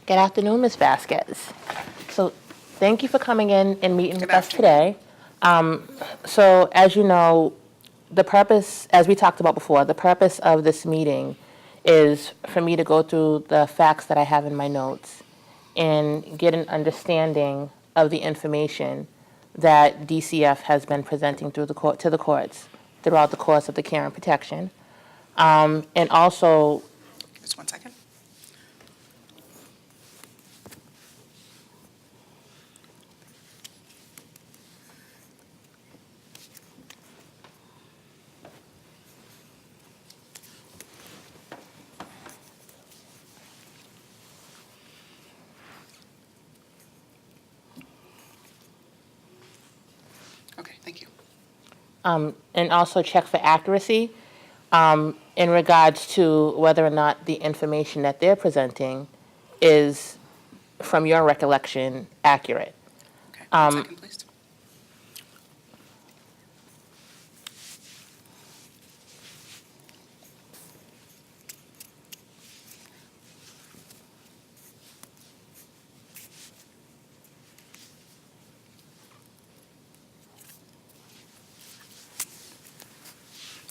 Good afternoon, Ms. Vasquez. So thank you for coming in and meeting with us afternoon. today. So as you know, the purpose, as we talked about before, the purpose of this meeting is for me to go through the facts that I have in my notes and get an understanding of the information that DCF has been presenting through the court to the courts throughout the course of the care and protection. And also, Just 1 second. Okay, thank you. and also check for accuracy in regards to whether or not the information that they're presenting is, from your recollection, accurate. Okay, 1 second, please.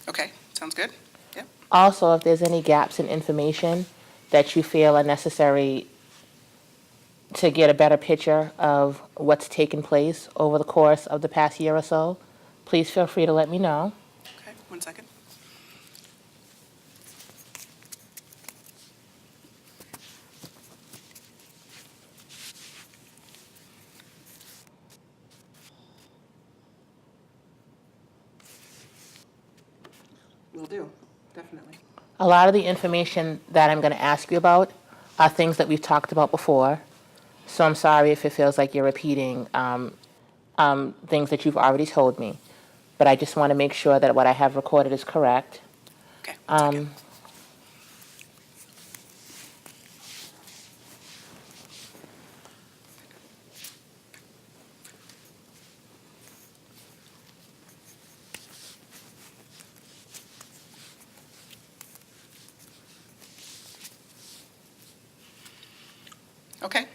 Okay, sounds good. Yep. Also, if there's any gaps in information that you feel are necessary to get a better picture of what's taken place over the course of the past year or so, please feel free to let me know. Okay, 1 second. Will do, definitely. A lot of the information that I'm going to ask you about are things that we've talked about before. So I'm sorry if it feels like you're repeating things that you've already told me. But I just want to make sure that what I have recorded is correct. Okay, 1 second. Okay,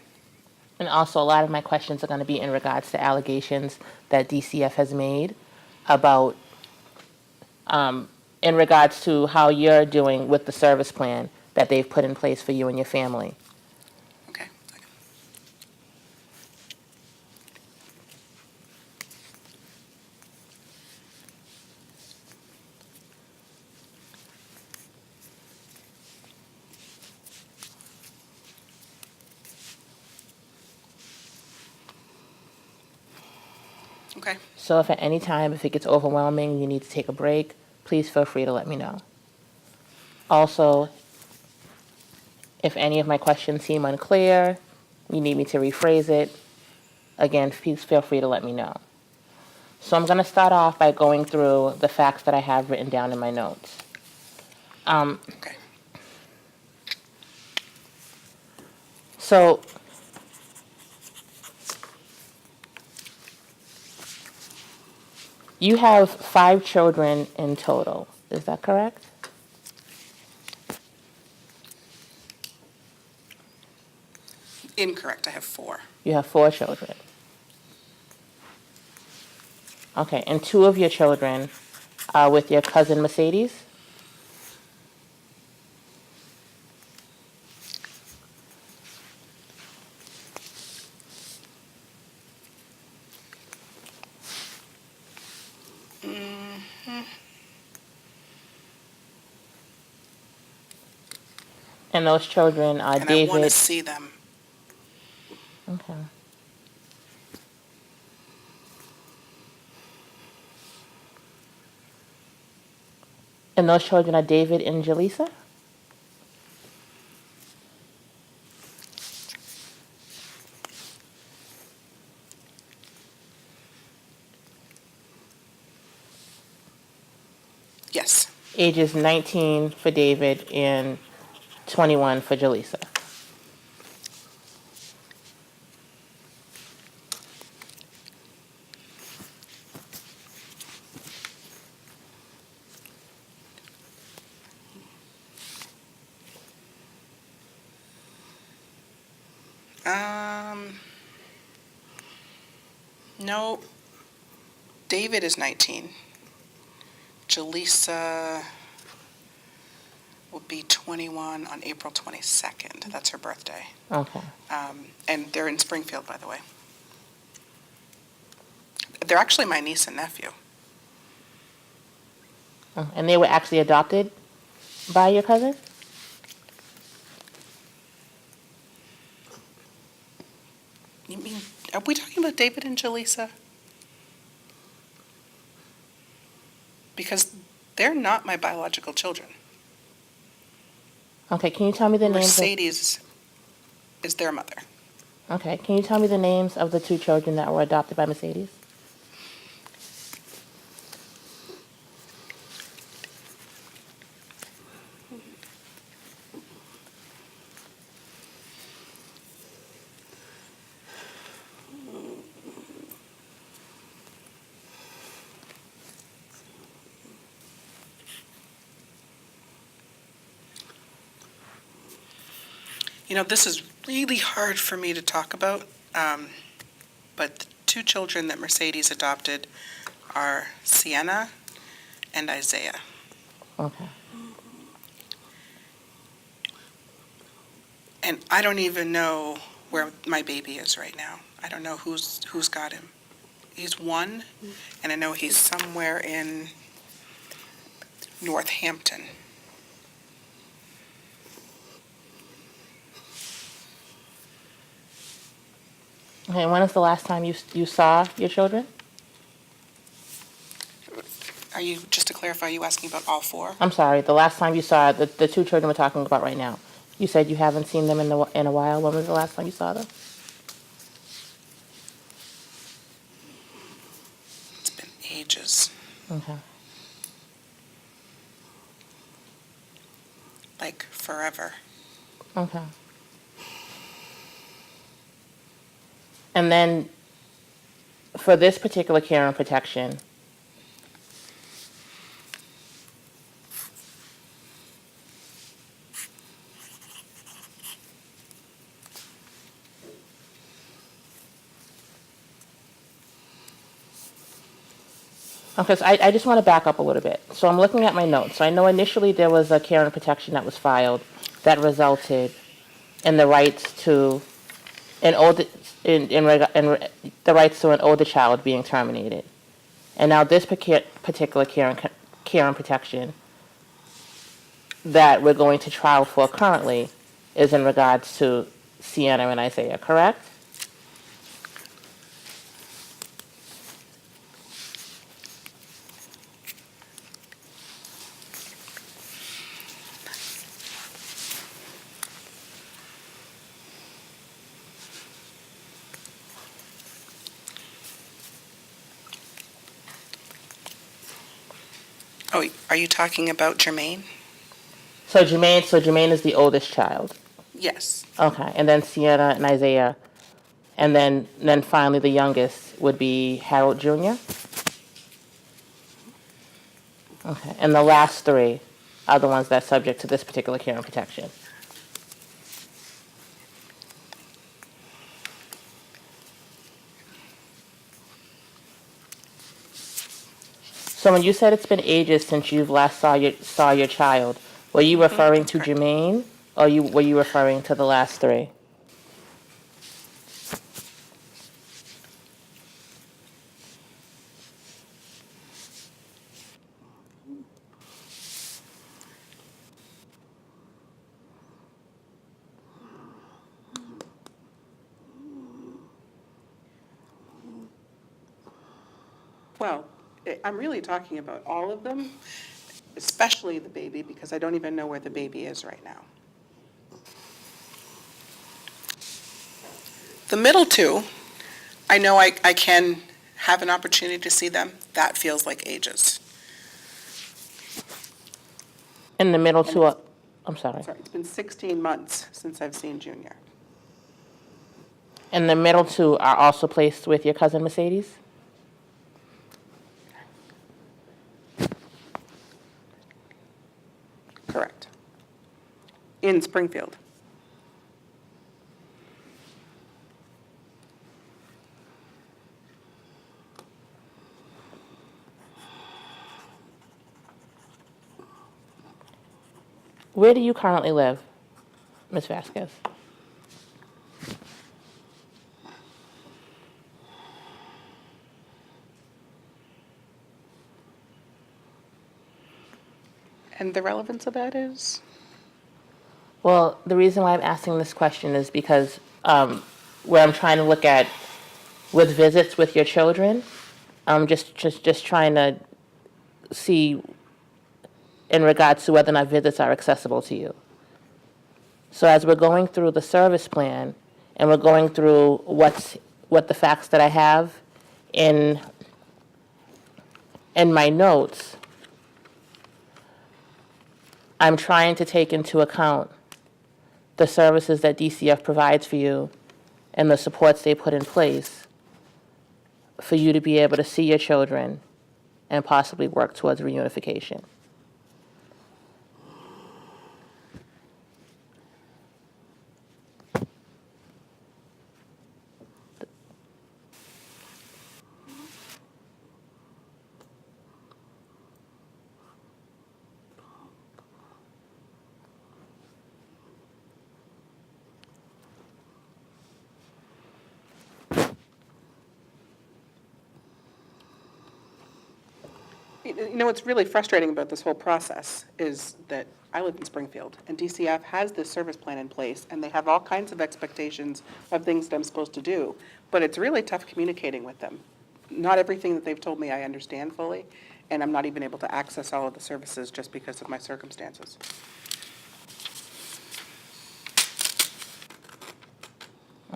And also, a lot of my questions are going to be in regards to allegations that DCF has made about, in regards to how you're doing with the service plan that they've put in place for you and your family. okay, 1 second. Okay, So if at any time, if it gets overwhelming, you need to take a break, please feel free to let me know. Also, if any of my questions seem unclear, you need me to rephrase it, again, please feel free to let me know. So I'm going to start off by going through the facts that I have written down in my notes. okay, So you have 5 children in total, is that correct? incorrect, I have 4. You have 4 children. Okay, and 2 of your children are with your cousin Mercedes? And those children are And I want to David. see them. Okay. And those children are David and Jaleesa? Yes, Ages 19 for David and 21 for Jaleesa. No, David is 19. Jaleesa will be 21 on April 22nd. That's her birthday. Okay. And they're in Springfield, by the way. They're actually my niece and nephew. And they were actually adopted by your cousin? You mean, are we talking about David and Jaleesa? Because they're not my biological children. Okay, can you tell me the names Mercedes is their mother. Okay, can you tell me the names of the two children that were adopted by Mercedes? You know, this is really hard for me to talk about, but the two children that Mercedes adopted are Sienna and Isaiah. Okay. And I don't even know where my baby is right now. I don't know who's got him. He's one, and I know he's somewhere in Northampton. Okay, and when was the last time you saw your children? Are you, just to clarify, are you asking about all four? I'm sorry, the last time you saw the two children we're talking about right now. You said you haven't seen them in a while. When was the last time you saw them? It's been ages, Okay. like forever. Okay. And then for this particular care and protection, okay, so I just want to back up a little bit. So I'm looking at my notes. So I know initially there was a care and protection that was filed that resulted in the rights to an older in the rights to an older child being terminated. And now this particular care and protection that we're going to trial for currently is in regards to Sienna and Isaiah, correct? Oh, are you talking about Jermaine? So Jermaine is the oldest child. Yes. Okay, and then Sienna and Isaiah, and then finally the youngest would be Harold Jr. Okay, and the last three are the ones that are subject to this particular care and protection. So when you said it's been ages since you've last saw your child, were you referring to correct. Jermaine, or were you referring to the last three? Well, I'm really talking about all of them, especially the baby, because I don't even know where the baby is right now. The middle two, I know I can have an opportunity to see them. That feels like ages. In the middle two, I'm sorry. Sorry, it's been 16 months since I've seen Junior. And the middle two are also placed with your cousin Mercedes? Correct. In Springfield. Where do you currently live, Ms. Vasquez? And the relevance of that is? Well, the reason why I'm asking this question is because where I'm trying to look at with visits with your children, I'm just trying to see in regards to whether or not visits are accessible to you. So as we're going through the service plan and we're going through what the facts that I have in my notes, I'm trying to take into account the services that DCF provides for you and the supports they put in place for you to be able to see your children and possibly work towards reunification. You know, what's really frustrating about this whole process is that I live in Springfield, and DCF has this service plan in place, and they have all kinds of expectations of things that I'm supposed to do, but it's really tough communicating with them. Not everything that they've told me I understand fully, and I'm not even able to access all of the services just because of my circumstances.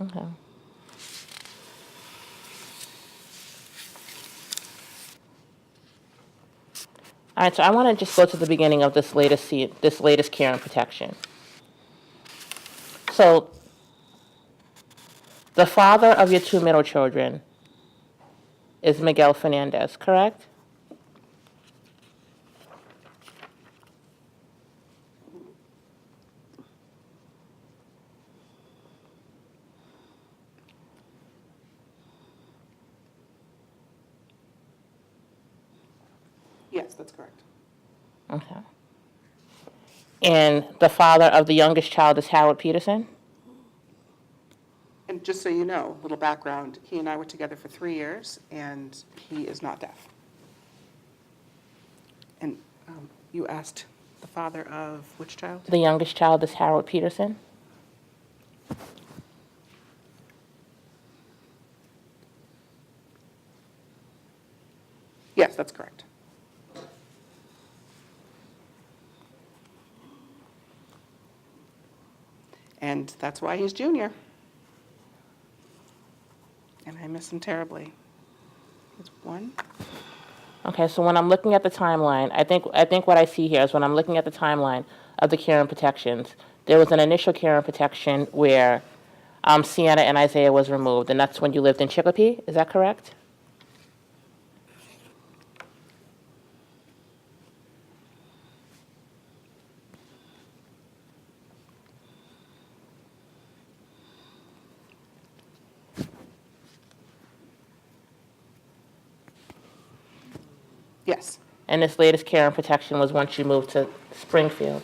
Okay. All right, so I want to just go to the beginning of this latest care and protection. So the father of your two middle children is Miguel Fernandez, correct? Yes, that's correct. Okay. And the father of the youngest child is Harold Peterson? And just so you know, little background, he and I were together for 3 years, and he is not deaf. And you asked the father of which child? The youngest child is Harold Peterson? Yes, that's correct. And that's why he's junior. And I miss him terribly. He's 1. Okay, so when I'm looking at the timeline, I think what I see here is when I'm looking at the timeline of the care and protections, there was an initial care and protection where Sienna and Isaiah was removed, and that's when you lived in Chicopee, is that correct? Yes. And this latest care and protection was once you moved to Springfield.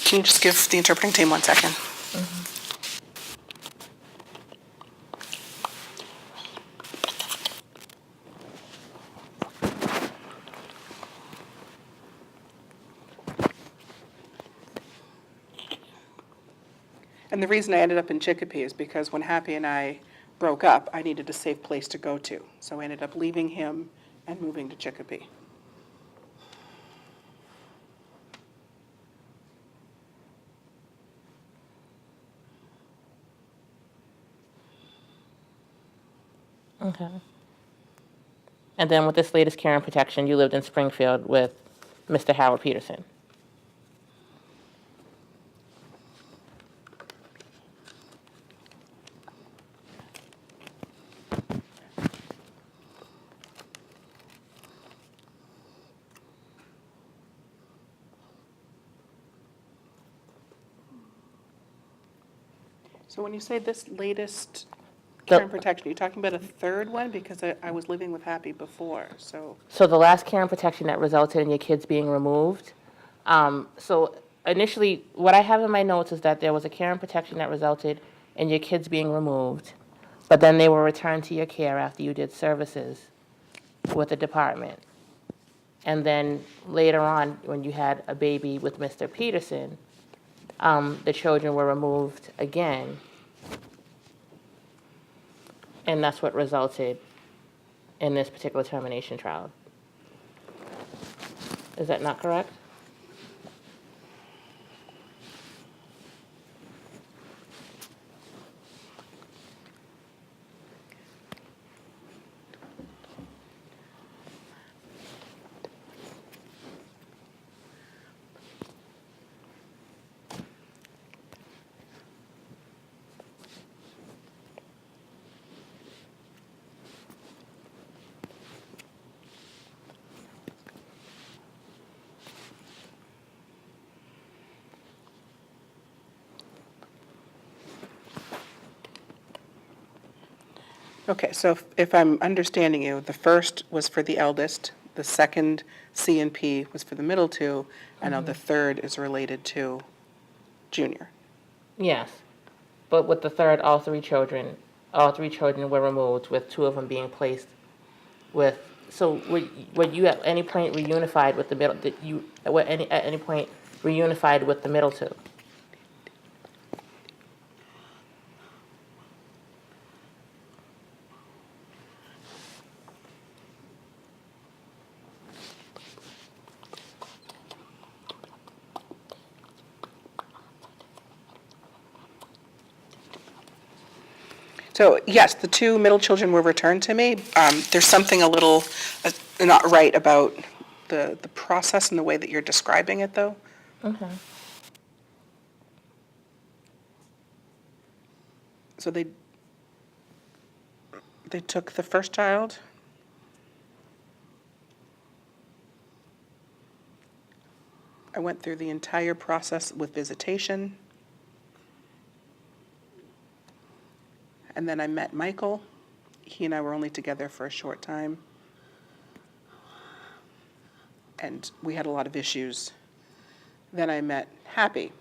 Can you just give the interpreting team 1 second? And the reason I ended up in Chicopee is because when Happy and I broke up, I needed a safe place to go to. So I ended up leaving him and moving to Chicopee. Okay. And then with this latest care and protection, you lived in Springfield with Mr. Howard Peterson. So when you say this latest The- care and protection, are you talking about a third one? Because I was living with Happy before, so. So the last care and protection that resulted in your kids being removed. So initially, what I have in my notes is that there was a care and protection that resulted in your kids being removed, but then they were returned to your care after you did services with the department. And then later on, when you had a baby with Mr. Peterson, the children were removed again. And that's what resulted in this particular termination trial. Is that not correct? Okay, so if I'm understanding you, the first was for the eldest, the second C and P was for the middle two, and now the third is related to Junior. Yes. But with the third, all three children were removed, with two of them being placed with, so were you at any point reunified with the middle, at any point reunified with the middle two? So yes, the two middle children were returned to me. There's something a little not right about the process and the way that you're describing it, though. Okay. So they took the first child. I went through the entire process with visitation. And then I met Michael. He and I were only together for a short time. And we had a lot of issues. Then I met Happy.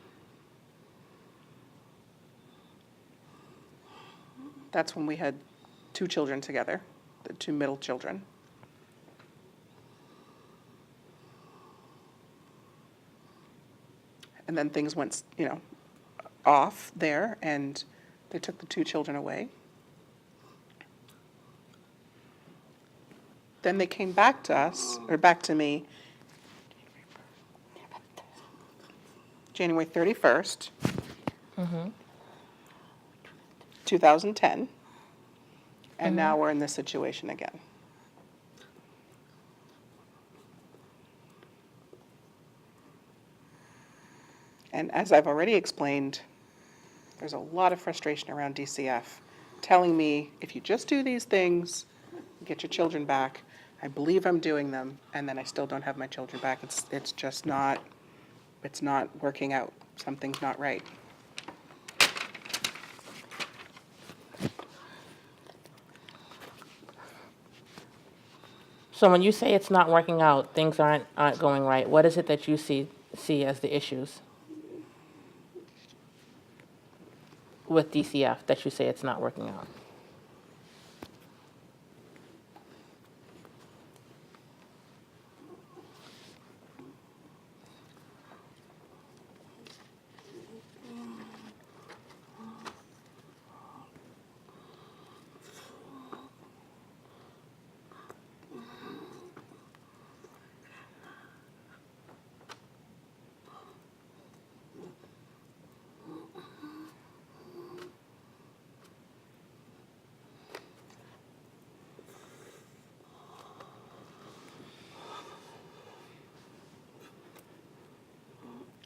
That's when we had two children together, the two middle children. And then things went, off there, and they took the two children away. Then they came back to us, or back to me, January 31st, 2010, and now we're in this situation again. And as I've already explained, there's a lot of frustration around DCF, telling me, if you just do these things, get your children back. I believe I'm doing them, and then I still don't have my children back. It's just not, it's not working out. Something's not right. So when you say it's not working out, things aren't going right, what is it that you see as the issues with DCF that you say it's not working out?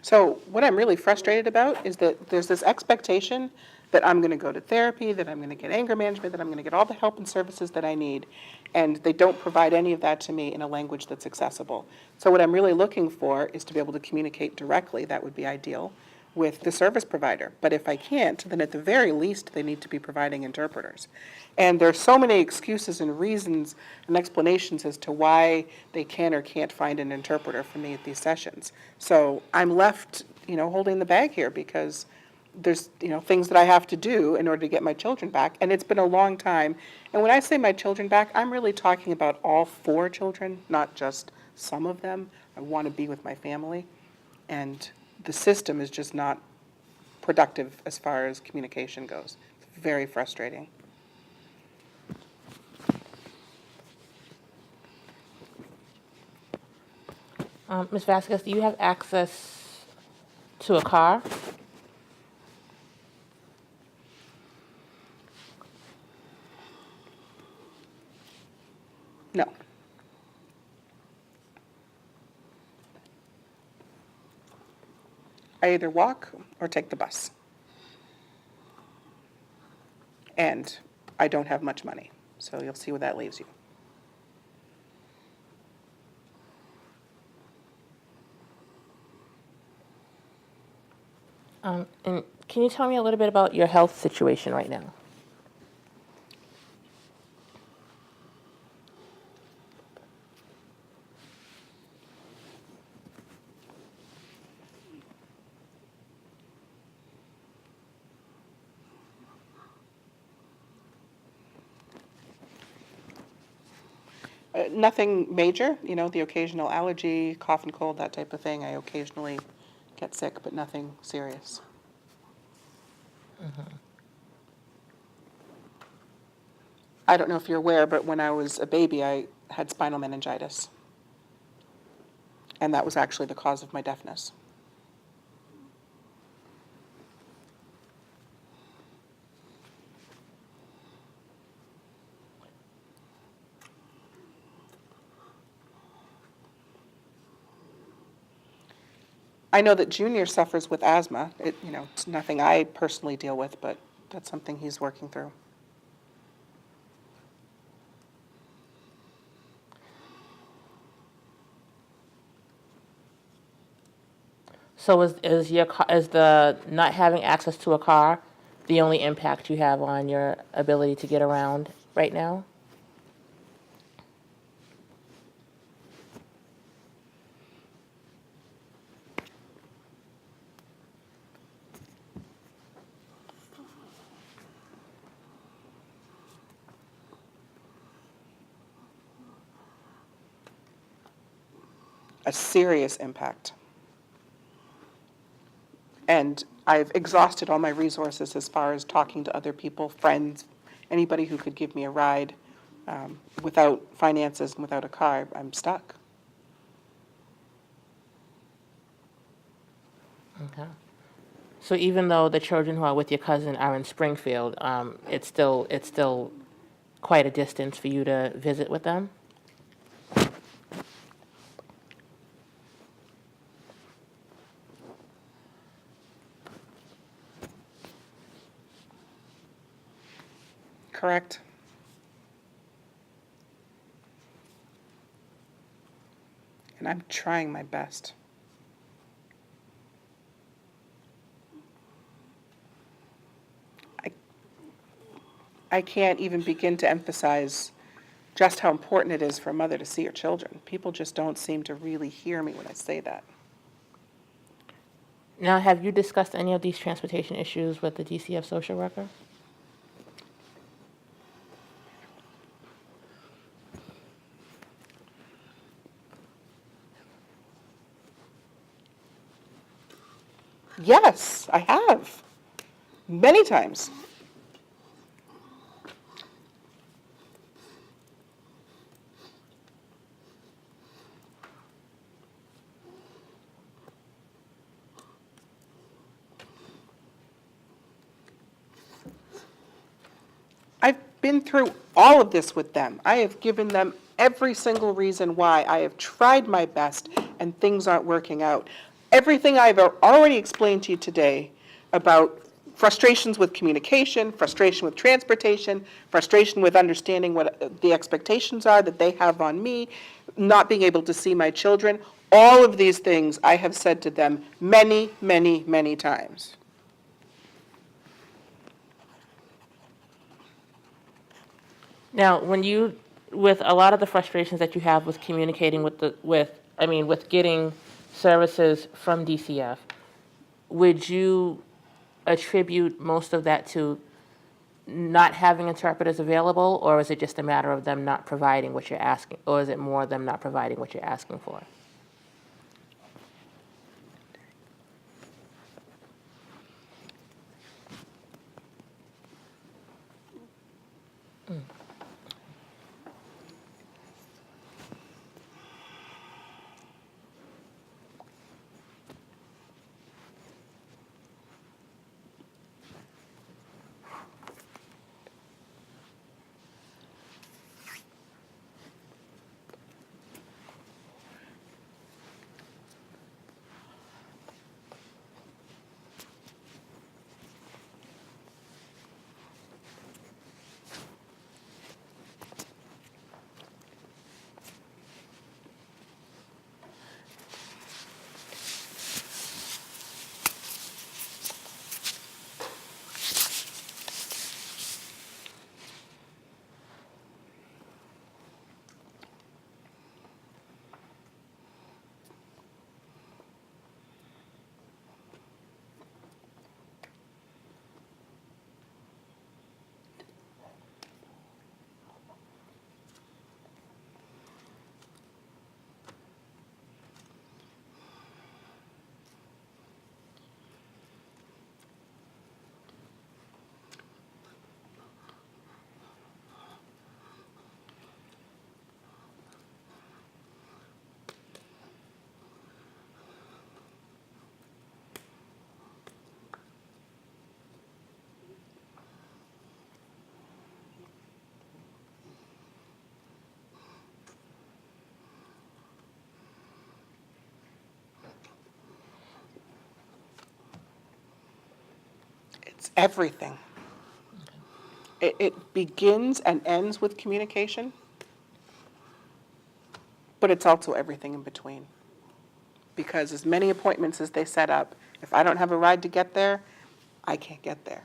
So what I'm really frustrated about is that there's this expectation that I'm going to go to therapy, that I'm going to get anger management, that I'm going to get all the help and services that I need, and they don't provide any of that to me in a language that's accessible. So what I'm really looking for is to be able to communicate directly. That would be ideal. with the service provider. But if I can't, then at the very least, they need to be providing interpreters. And there's so many excuses and reasons and explanations as to why they can or can't find an interpreter for me at these sessions. So I'm left, holding the bag here because there's, things that I have to do in order to get my children back. And it's been a long time. And when I say my children back, I'm really talking about all 4 children, not just some of them. I want to be with my family. And the system is just not productive as far as communication goes. It's very frustrating. Ms. Vasquez, do you have access to a car? No. I either walk or take the bus. And I don't have much money, so you'll see where that leaves you. And can you tell me a little bit about your health situation right now? Nothing major, the occasional allergy, cough and cold, that type of thing. I occasionally get sick, but nothing serious. I don't know if you're aware, but when I was a baby, I had spinal meningitis. And that was actually the cause of my deafness. I know that Junior suffers with asthma. It's nothing I personally deal with, but that's something he's working through. So is the not having access to a car the only impact you have on your ability to get around right now? A serious impact. And I've exhausted all my resources as far as talking to other people, friends, anybody who could give me a ride. Without finances and without a car, I'm stuck. Okay. So even though the children who are with your cousin are in Springfield, it's still quite a distance for you to visit with them? Correct? And I'm trying my best. I can't even begin to emphasize just how important it is for a mother to see her children. People just don't seem to really hear me when I say that. Now, have you discussed any of these transportation issues with the DCF social worker? Yes, I have. Many times. I've been through all of this with them. I have given them every single reason why. I have tried my best and things aren't working out. Everything I've already explained to you today about frustrations with communication, frustration with transportation, frustration with understanding what the expectations are that they have on me, not being able to see my children, All of these things I have said to them many, many, many times. Now, with a lot of the frustrations that you have with communicating with getting services from DCF, would you attribute most of that to not having interpreters available, or is it just a matter of them not providing what you're asking, or is it more them not providing what you're asking for? It's everything. It begins and ends with communication, but it's also everything in between. Because as many appointments as they set up, if I don't have a ride to get there, I can't get there.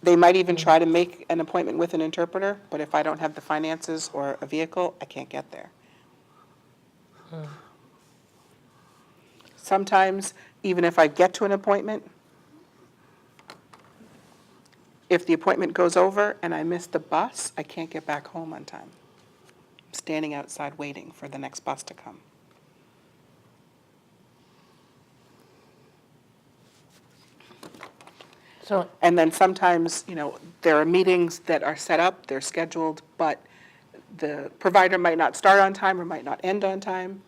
They might even try to make an appointment with an interpreter, but if I don't have the finances or a vehicle, I can't get there. Sometimes, even if I get to an appointment, if the appointment goes over and I miss the bus, I can't get back home on time. I'm standing outside waiting for the next bus to come. So, And then sometimes, there are meetings that are set up, they're scheduled, but the provider might not start on time or might not end on time.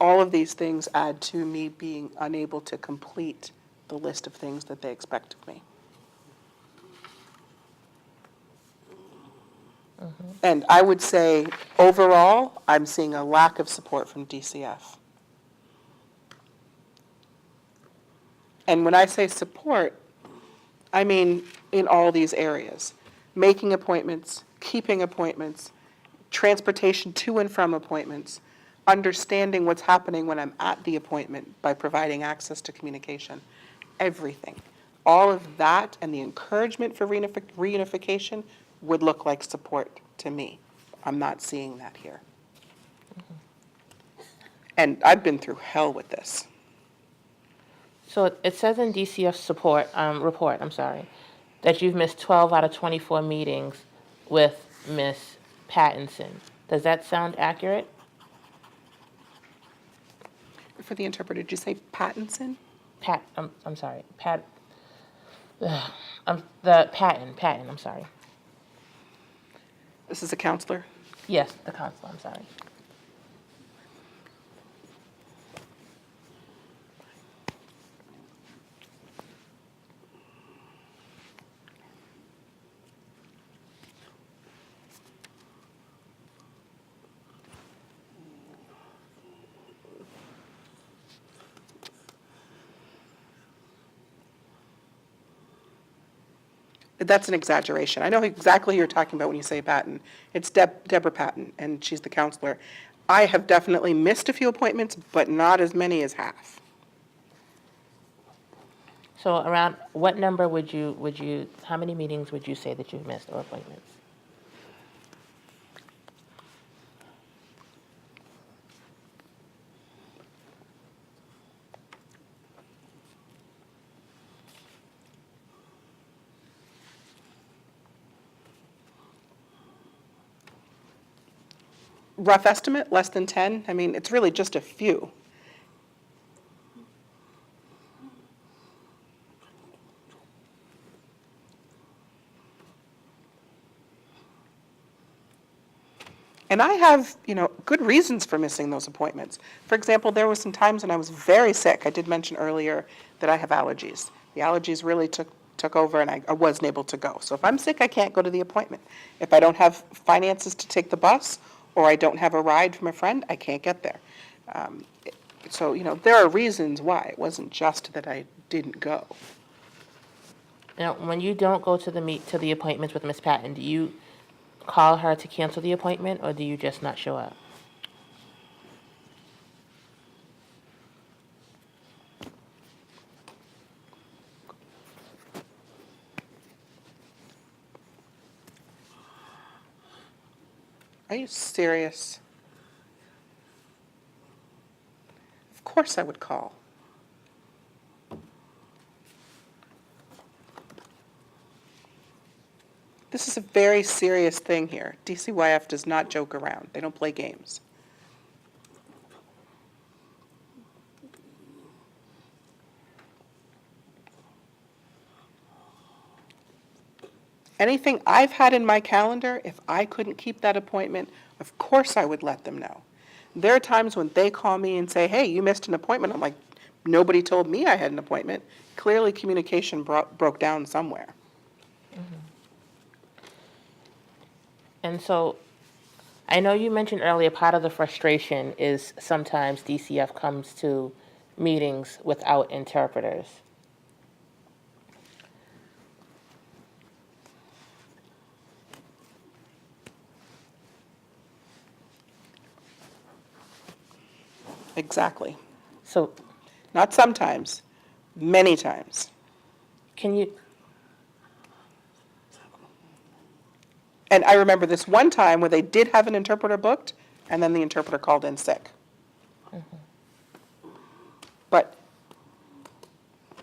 All of these things add to me being unable to complete the list of things that they expect of me. And I would say, overall, I'm seeing a lack of support from DCF. And when I say support, I mean in all these areas. Making appointments, keeping appointments, transportation to and from appointments, understanding what's happening when I'm at the appointment by providing access to communication, everything. All of that and the encouragement for reunification would look like support to me. I'm not seeing that here. And I've been through hell with this. so it says in DCF's report, that you've missed 12 out of 24 meetings with Miss Pattinson. Does that sound accurate? For the interpreter, did you say Pattinson? I'm sorry, Patton, I'm sorry. This is a counselor? Yes, the consul, I'm sorry. That's an exaggeration. I know exactly who you're talking about when you say Patton. It's Deborah Patton, and she's the counselor. I have definitely missed a few appointments, but not as many as half. So around what number how many meetings would you say that you've missed or appointments? Rough estimate, less than 10. I mean, it's really just a few. And I have, good reasons for missing those appointments. For example, there were some times when I was very sick. I did mention earlier that I have allergies. The allergies really took over, and I wasn't able to go. So if I'm sick, I can't go to the appointment. If I don't have finances to take the bus, or I don't have a ride from a friend, I can't get there. So, there are reasons why. It wasn't just that I didn't go. Now, when you don't go to the appointments with Miss Patton, do you call her to cancel the appointment, or do you just not show up? Are you serious? Of course I would call. This is a very serious thing here. DCYF does not joke around. They don't play games. Anything I've had in my calendar, if I couldn't keep that appointment, of course I would let them know. There are times when they call me and say, hey, you missed an appointment. I'm like, nobody told me I had an appointment. Clearly communication broke down somewhere. Mm-hmm. And so, I know you mentioned earlier part of the frustration is sometimes DCF comes to meetings without interpreters. Exactly. So, Not sometimes, many times. can you, And I remember this one time where they did have an interpreter booked, and then the interpreter called in sick. But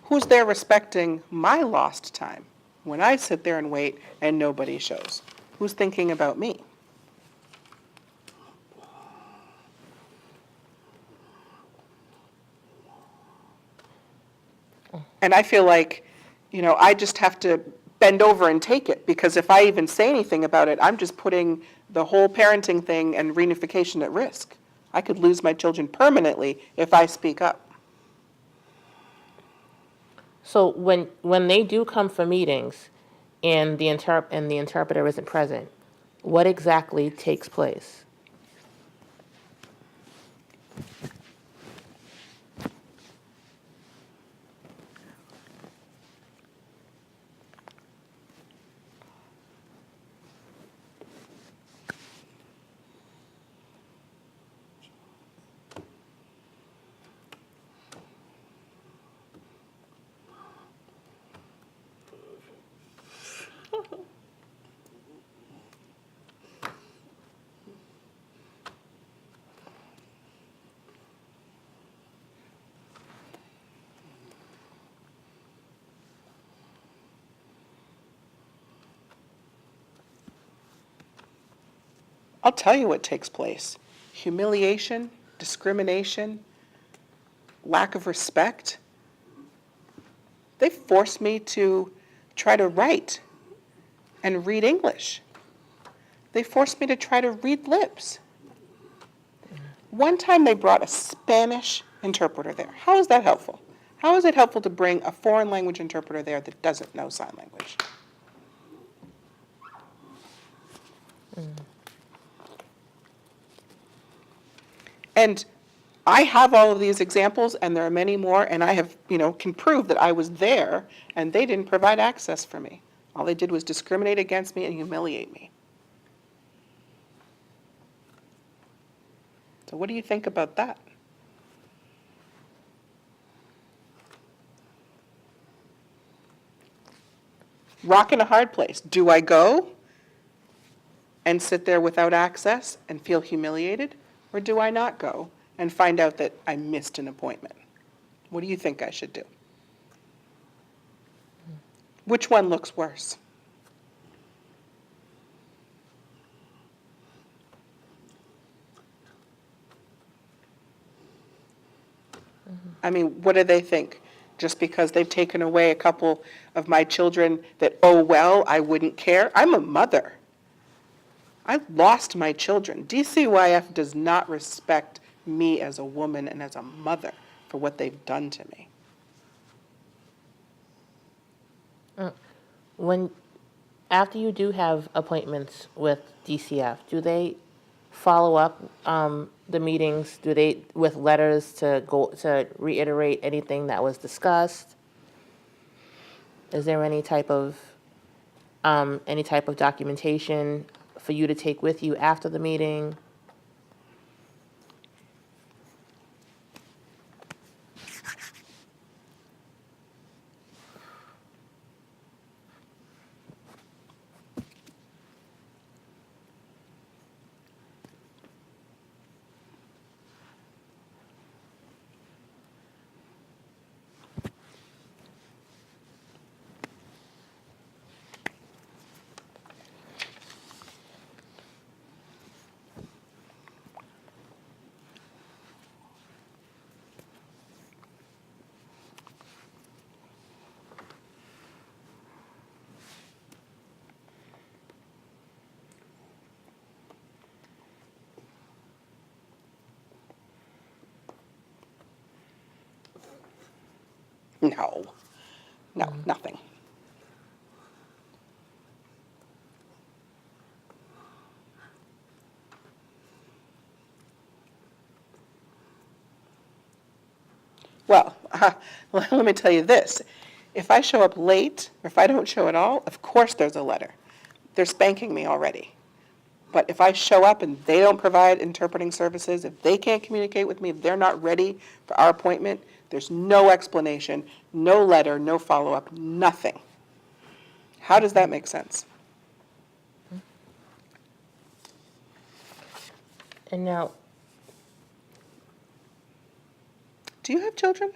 who's there respecting my lost time when I sit there and wait and nobody shows? Who's thinking about me? And I feel like, I just have to bend over and take it, because if I even say anything about it, I'm just putting the whole parenting thing and reunification at risk. I could lose my children permanently if I speak up. so when they do come for meetings and the interpreter isn't present, what exactly takes place? I'll tell you what takes place. Humiliation, discrimination, lack of respect. They forced me to try to write and read English. They forced me to try to read lips. One time they brought a Spanish interpreter there. How is that helpful? How is it helpful to bring a foreign language interpreter there that doesn't know sign language? And I have all of these examples, and there are many more, and I have, can prove that I was there, and they didn't provide access for me. All they did was discriminate against me and humiliate me. So what do you think about that? Rock in a hard place. Do I go and sit there without access and feel humiliated? Or do I not go and find out that I missed an appointment? What do you think I should do? Which one looks worse? I mean, what do they think? Just because they've taken away a couple of my children that, oh, well, I wouldn't care? I'm a mother. I lost my children. DCYF does not respect me as a woman and as a mother for what they've done to me. When, after you do have appointments with DCF, do they follow up the meetings? Do they, with letters to go, to reiterate anything that was discussed? Is there any type of documentation for you to take with you after the meeting? No, nothing. Well, let me tell you this. If I show up late, or if I don't show at all, of course there's a letter. They're spanking me already. But if I show up and they don't provide interpreting services, if they can't communicate with me, if they're not ready for our appointment, there's no explanation, no letter, no follow-up, nothing. How does that make sense? And now, Do you have children?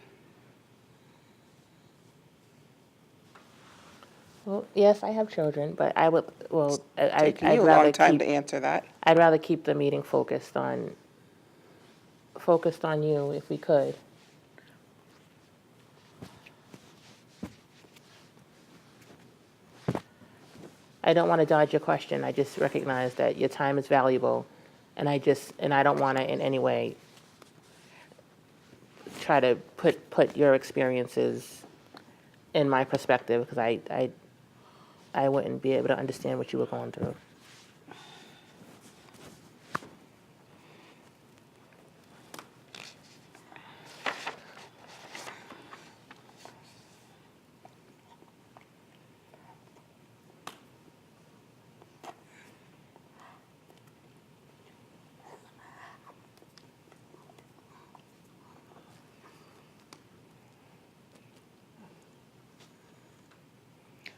well, yes, I have children, but I would, well, Taking I'd you a rather long time keep, to answer that. I'd rather keep the meeting focused on you if we could. I don't want to dodge your question. I just recognize that your time is valuable, and I don't want to in any way try to put your experiences in my perspective, because I wouldn't be able to understand what you were going through.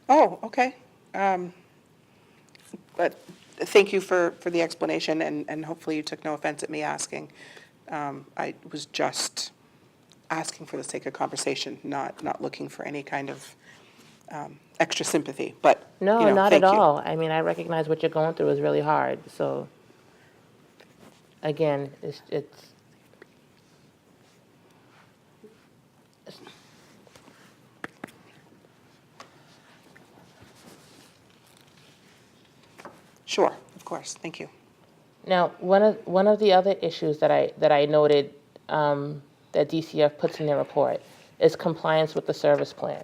Oh, okay. But thank you for the explanation, and hopefully you took no offense at me asking. I was just asking for the sake of conversation, not looking for any kind of extra sympathy, but, No, you know, not thank at you. all. I mean, I recognize what you're going through is really hard. So, again, it's Sure, of course, thank you. now one of the other issues that I noted that DCF puts in their report is compliance with the service plan.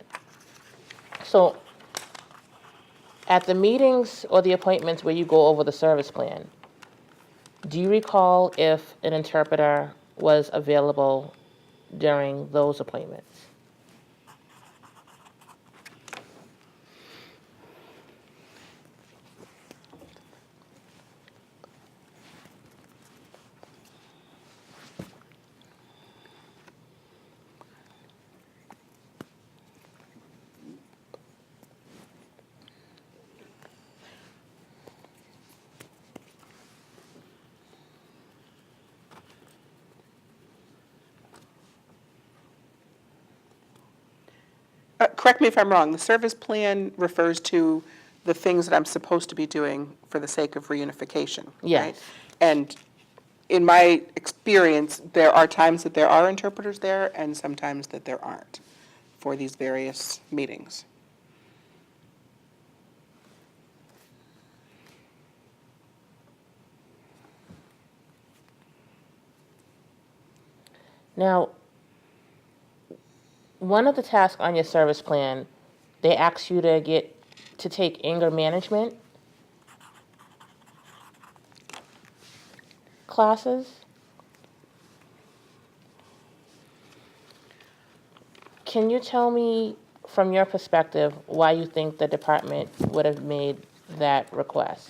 So, at the meetings or the appointments where you go over the service plan, do you recall if an interpreter was available during those appointments? Correct me if I'm wrong, the service plan refers to the things that I'm supposed to be doing for the sake of reunification, right? Yes. And in my experience, there are times that there are interpreters there and sometimes that there aren't for these various meetings. Now, one of the tasks on your service plan, they ask you to take anger management classes. Can you tell me, from your perspective, why you think the department would have made that request?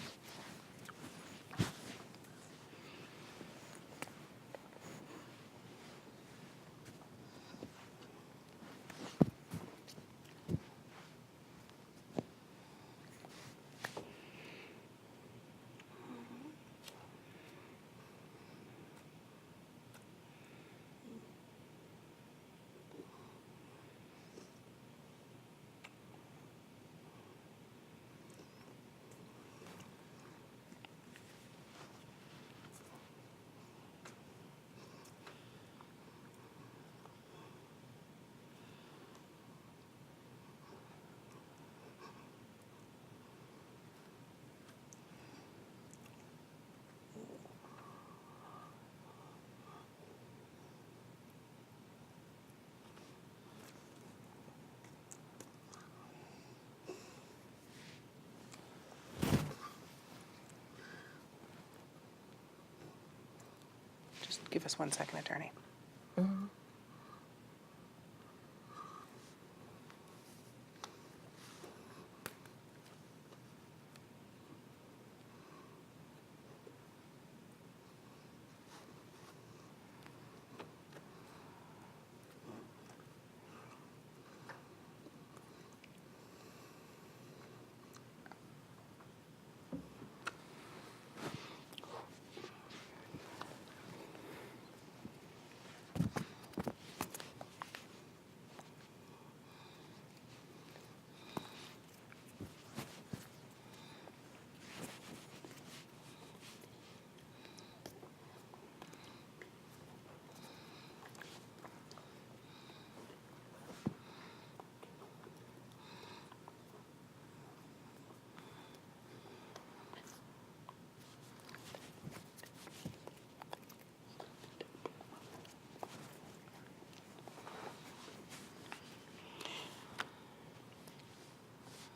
Just give us 1 second, Attorney.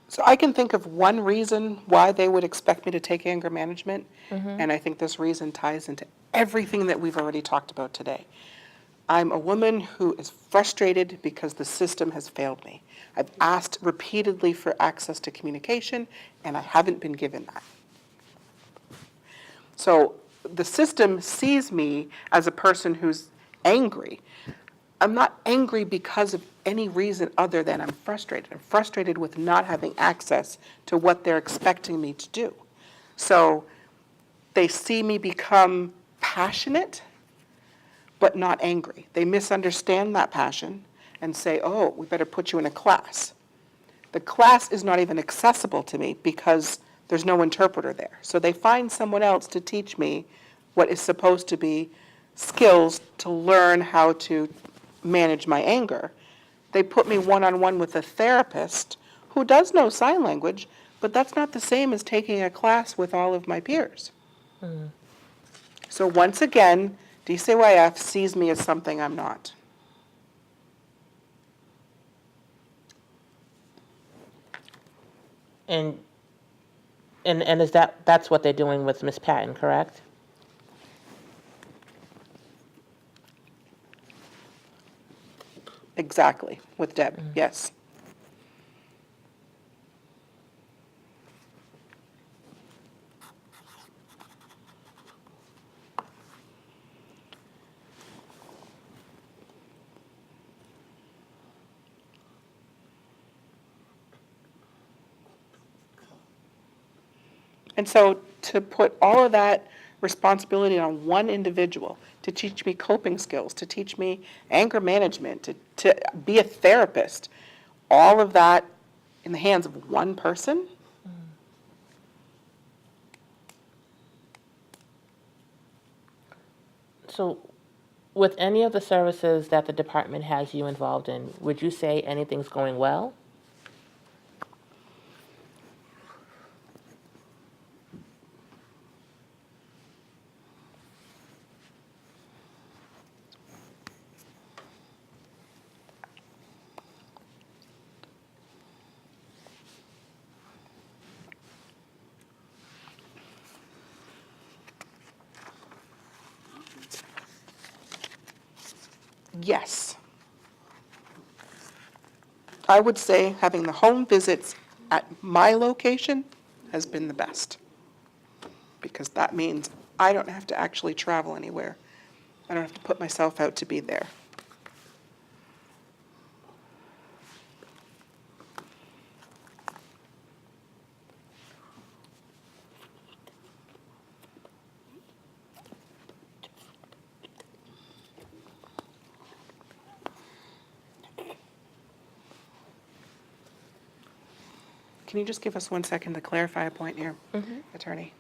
So I can think of one reason why they would expect me to take anger management, and I think this reason ties into everything that we've already talked about today. I'm a woman who is frustrated because the system has failed me. I've asked repeatedly for access to communication, and I haven't been given that. So the system sees me as a person who's angry. I'm not angry because of any reason other than I'm frustrated. I'm frustrated with not having access to what they're expecting me to do. So they see me become passionate, but not angry. They misunderstand that passion and say, oh, we better put you in a class. The class is not even accessible to me because there's no interpreter there. So they find someone else to teach me what is supposed to be skills to learn how to manage my anger. They put me one-on-one with a therapist who does know sign language, but that's not the same as taking a class with all of my peers. So once again, DCYF sees me as something I'm not. And is that's what they're doing with Miss Patton, correct? Exactly, with Deb, yes. And so to put all of that responsibility on one individual, to teach me coping skills, to teach me anger management, to be a therapist, all of that in the hands of one person? So with any of the services that the department has you involved in, would you say anything's going well? Yes. I would say having the home visits at my location has been the best. Because that means I don't have to actually travel anywhere. I don't have to put myself out to be there. Can you just give us 1 second to clarify a point here, Attorney?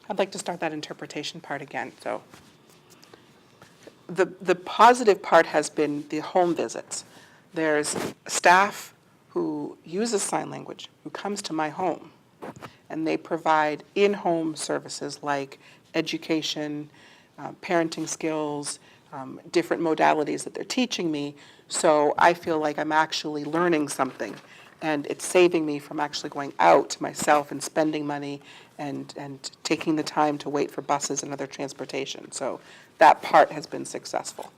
I'd like to start that interpretation part again. So the positive part has been the home visits. There's staff who uses sign language, who comes to my home, and they provide in-home services like education, parenting skills, different modalities that they're teaching me. So I feel like I'm actually learning something, and it's saving me from actually going out myself and spending money and taking the time to wait for buses and other transportation. So that part has been successful.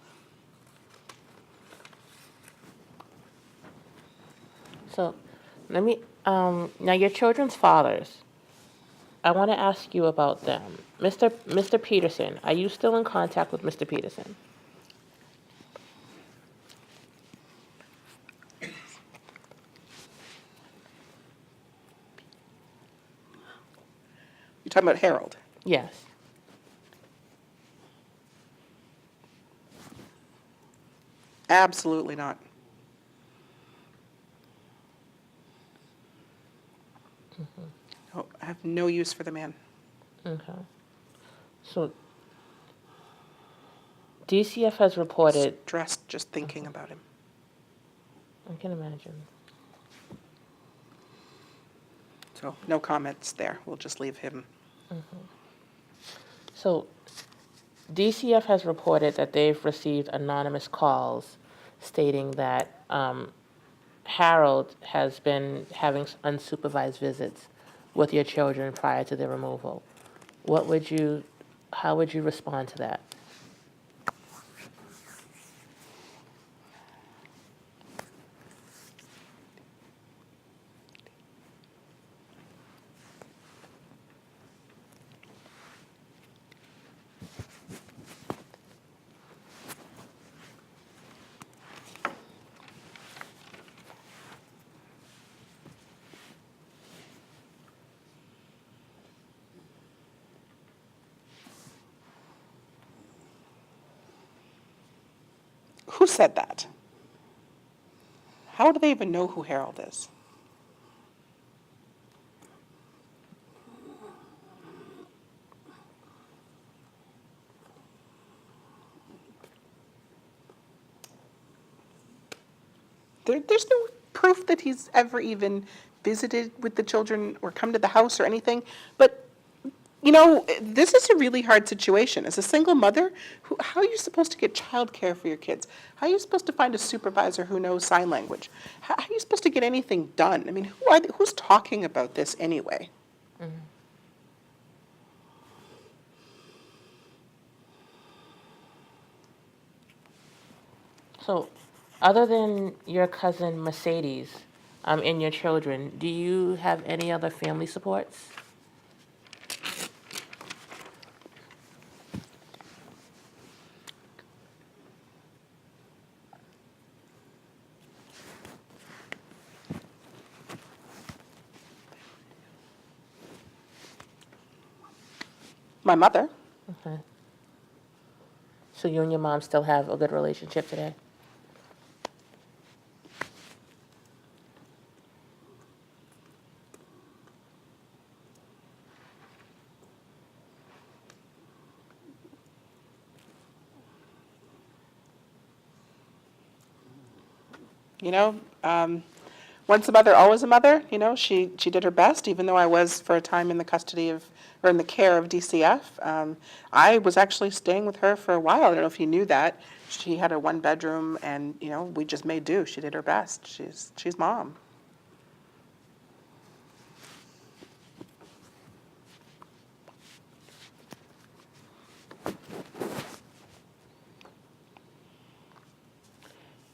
So let me, now your children's fathers, I want to ask you about them. Mr. Peterson, are you still in contact with Mr. Peterson? You're talking about Harold? Yes. Absolutely not. No, I have no use for the man. Okay. So DCF has reported, Stressed just thinking about him. I can imagine. So no comments there. We'll just leave him. So DCF has reported that they've received anonymous calls stating that Harold has been having unsupervised visits with your children prior to their removal. How would you respond to that? Who said that? How do they even know who Harold is? There's no proof that he's ever even visited with the children or come to the house or anything. But, you know, this is a really hard situation. As a single mother, how are you supposed to get childcare for your kids? How are you supposed to find a supervisor who knows sign language? How are you supposed to get anything done? I mean, who's talking about this anyway? So Other than your cousin Mercedes, and your children, do you have any other family supports? My mother. Okay. So you and your mom still have a good relationship today? You know, once a mother, always a mother. You know, she did her best, even though I was for a time in the custody of, or in the care of DCF. I was actually staying with her for a while. I don't know if you knew that. She had a one bedroom, and you know, we just made do. She did her best. She's mom.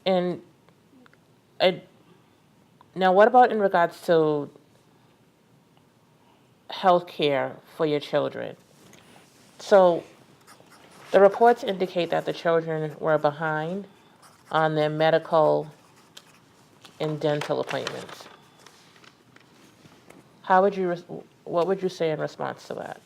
And I, now, what about in regards to health care for your children? So the reports indicate that the children were behind on their medical and dental appointments. How would you, what would you say in response to that?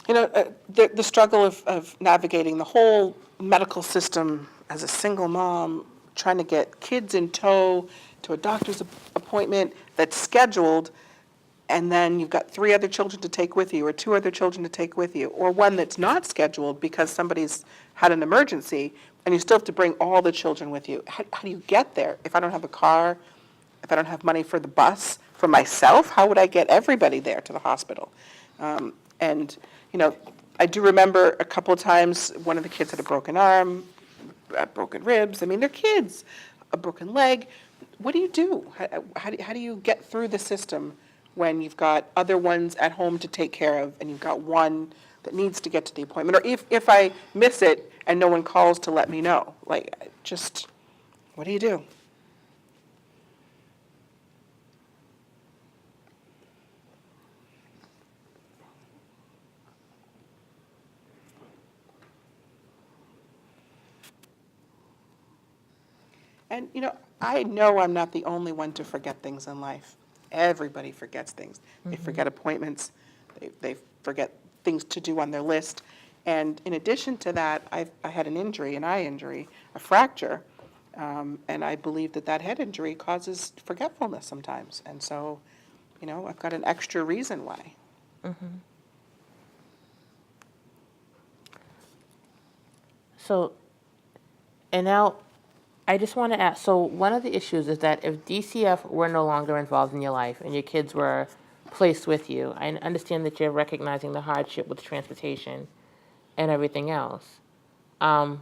You know, the struggle of navigating the whole medical system as a single mom, trying to get kids in tow to a doctor's appointment that's scheduled, and then you've got three other children to take with you, or two other children to take with you, or one that's not scheduled because somebody's had an emergency, and you still have to bring all the children with you. How do you get there? If I don't have a car, if I don't have money for the bus, for myself, how would I get everybody there to the hospital? And, you know, I do remember a couple of times one of the kids had a broken arm, broken ribs. I mean, they're kids, a broken leg. What do you do? How do you get through the system when you've got other ones at home to take care of and you've got one that needs to get to the appointment? Or if I miss it and no one calls to let me know, like, just, what do you do? And, you know I'm not the only one to forget things in life. Everybody forgets things. They forget appointments. They forget things to do on their list. And in addition to that, I had an injury, an eye injury, a fracture, and I believe that head injury causes forgetfulness sometimes. And so, you know, I've got an extra reason why. So, and now, I just want to ask, so one of the issues is that if DCF were no longer involved in your life and your kids were placed with you, I understand that you're recognizing the hardship with transportation and everything else. But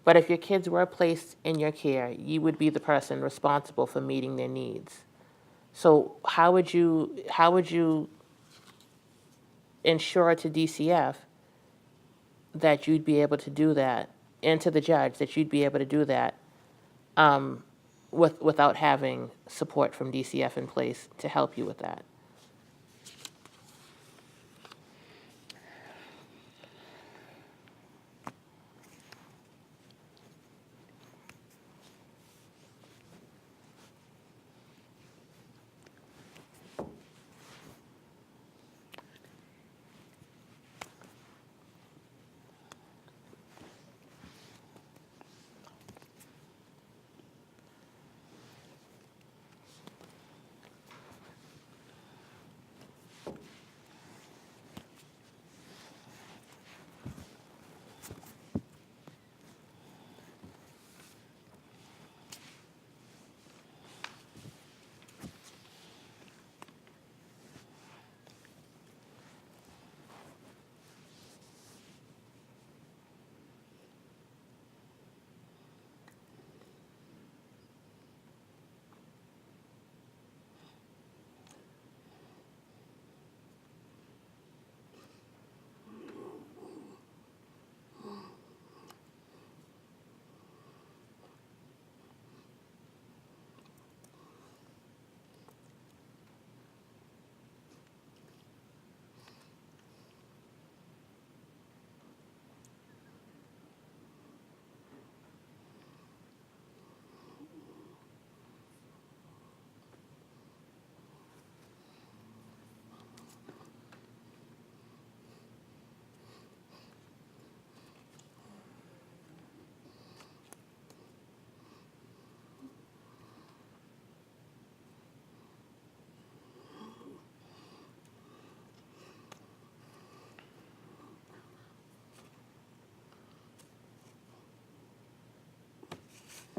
if your kids were placed in your care, you would be the person responsible for meeting their needs. So how would you ensure to DCF that you'd be able to do that, and to the judge that you'd be able to do that, without having support from DCF in place to help you with that?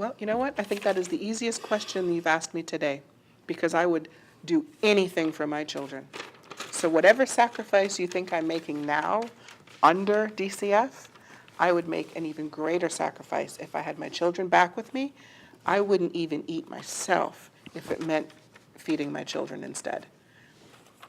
Well, you know what? I think that is the easiest question you've asked me today, because I would do anything for my children. So whatever sacrifice you think I'm making now under DCF, I would make an even greater sacrifice if I had my children back with me. I wouldn't even eat myself if it meant feeding my children instead.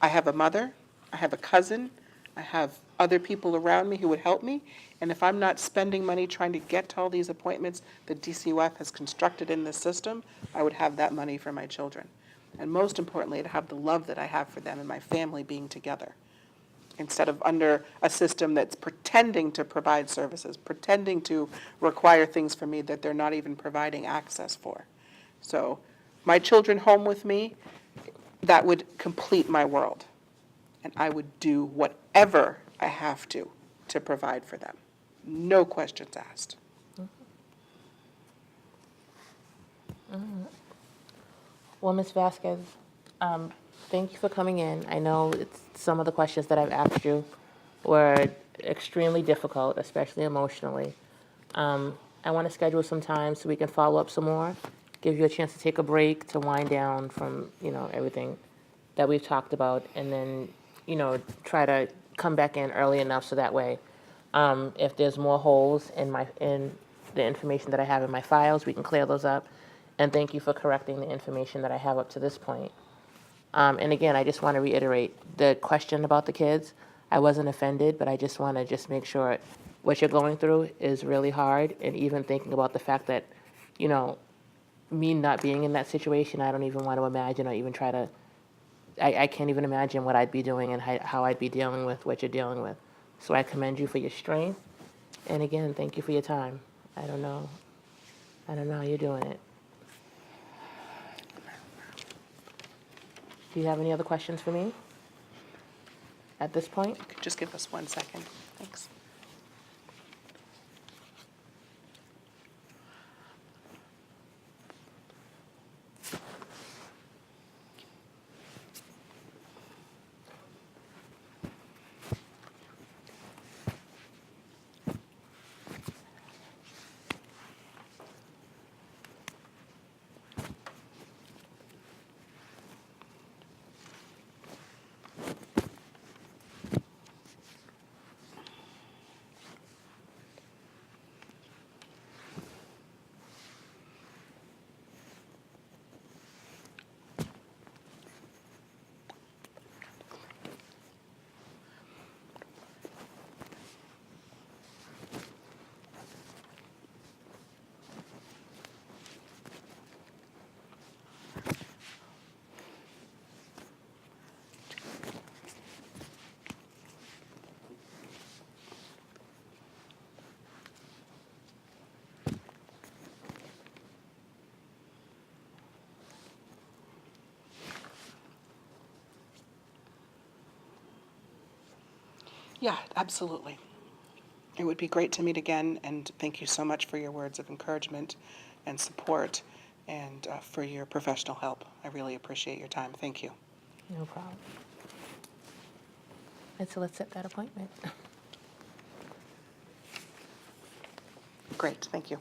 I have a mother, I have a cousin, I have other people around me who would help me, and if I'm not spending money trying to get to all these appointments that DCUF has constructed in this system, I would have that money for my children. And most importantly, to have the love that I have for them and my family being together, instead of under a system that's pretending to provide services, pretending to require things from me that they're not even providing access for. So my children home with me, that would complete my world. And I would do whatever I have to provide for them. No questions asked. Well, Ms. Vasquez, thank you for coming in. I know some of the questions that I've asked you were extremely difficult, especially emotionally. I want to schedule some time so we can follow up some more, give you a chance to take a break, to wind down from, everything that we've talked about, and then, try to come back in early enough so that way, if there's more holes in the information that I have in my files, we can clear those up. And thank you for correcting the information that I have up to this point. And again, I just want to reiterate the question about the kids. I wasn't offended, but I just want to make sure what you're going through is really hard. And even thinking about the fact that, me not being in that situation, I don't even want to imagine or even try to, I can't even imagine what I'd be doing and how I'd be dealing with what you're dealing with. So I commend you for your strength. And again, thank you for your time. I don't know how you're doing it. Do you have any other questions for me at this point? Could just give us 1 second. Thanks. Yeah, absolutely. It would be great to meet again, and thank you so much for your words of encouragement and support, and for your professional help. I really appreciate your time. Thank you. No problem. And so let's set that appointment. Great, thank you.